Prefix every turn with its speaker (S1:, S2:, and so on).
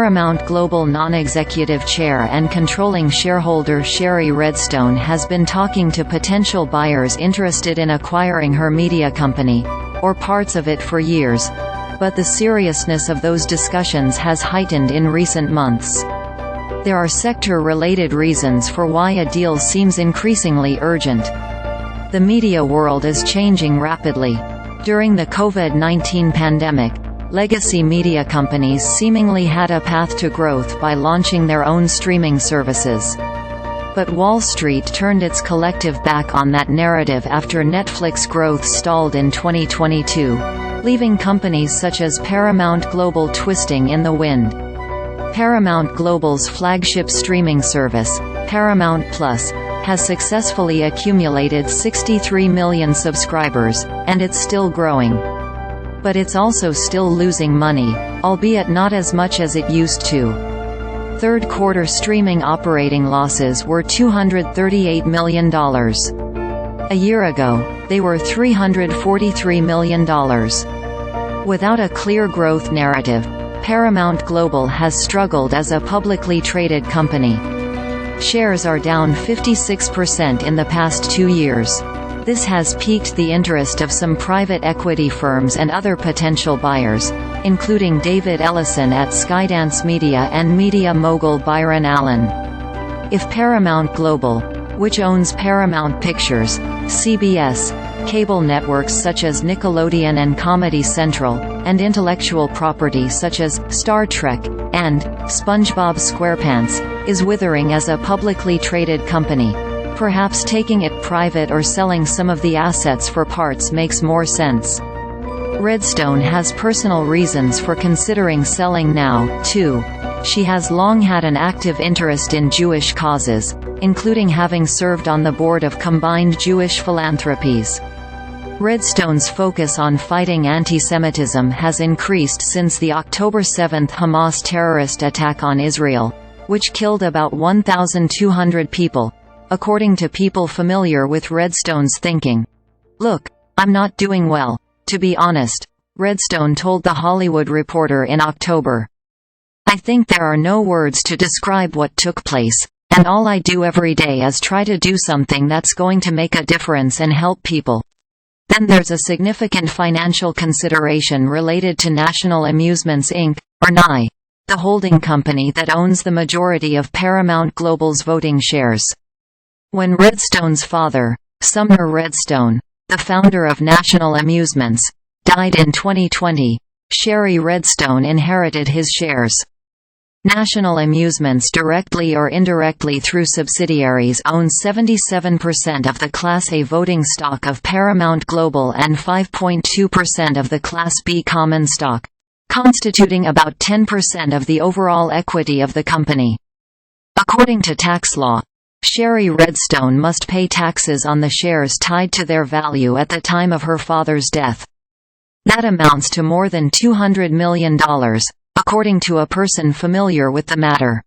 S1: Paramount Global non-executive chair and controlling shareholder Shari Redstone has been talking to potential buyers interested in acquiring her media company, or parts of it, for years, but the seriousness of those discussions has heightened in recent months. There are sector-related reasons for why a deal seems increasingly urgent. The media world is changing rapidly. During the COVID-19 pandemic, legacy media companies seemingly had a path to growth by launching their own streaming services. But Wall Street turned its collective back on that narrative after Netflix growth stalled in 2022, leaving companies such as Paramount Global twisting in the wind. Paramount Global's flagship streaming service, Paramount Plus, has successfully accumulated 63 million subscribers, and it's still growing. But it's also still losing money, albeit not as much as it used to. Third-quarter streaming operating losses were $238 million. A year ago, they were $343 million. Without a clear growth narrative, Paramount Global has struggled as a publicly traded company. Shares are down 56% in the past 2 years. This has piqued the interest of some private equity firms and other potential buyers, including David Ellison at Skydance Media and media mogul Byron Allen. If Paramount Global, which owns Paramount Pictures, CBS, cable networks such as Nickelodeon and Comedy Central, and intellectual property such as Star Trek and SpongeBob SquarePants, is withering as a publicly traded company, perhaps taking it private or selling some of the assets for parts makes more sense. Redstone has personal reasons for considering selling now, too. She has long had an active interest in Jewish causes, including having served on the board of Combined Jewish Philanthropies. Redstone's focus on fighting anti-Semitism has increased since the October 7 Hamas terrorist attack on Israel, which killed about 1,200 people, according to people familiar with Redstone's thinking. "Look, I'm not doing well, to be honest," Redstone told The Hollywood Reporter in October. "I think there are no words to describe what took place, and all I do every day is try to do something that's going to make a difference and help people." Then there's a significant financial consideration related to National Amusements Inc., or NAI, the holding company that owns the majority of Paramount Global's voting shares. When Redstone's father, Sumner Redstone, the founder of National Amusements, died in 2020, Shari Redstone inherited his shares. National Amusements, directly or indirectly through subsidiaries, owns 77% of the Class A voting stock of Paramount Global and 5.2% of the Class B common stock, constituting about 10% of the overall equity of the company. According to tax law, Shari Redstone must pay taxes on the shares tied to their value at the time of her father's death. That amounts to more than $200 million. According to a person familiar with the matter.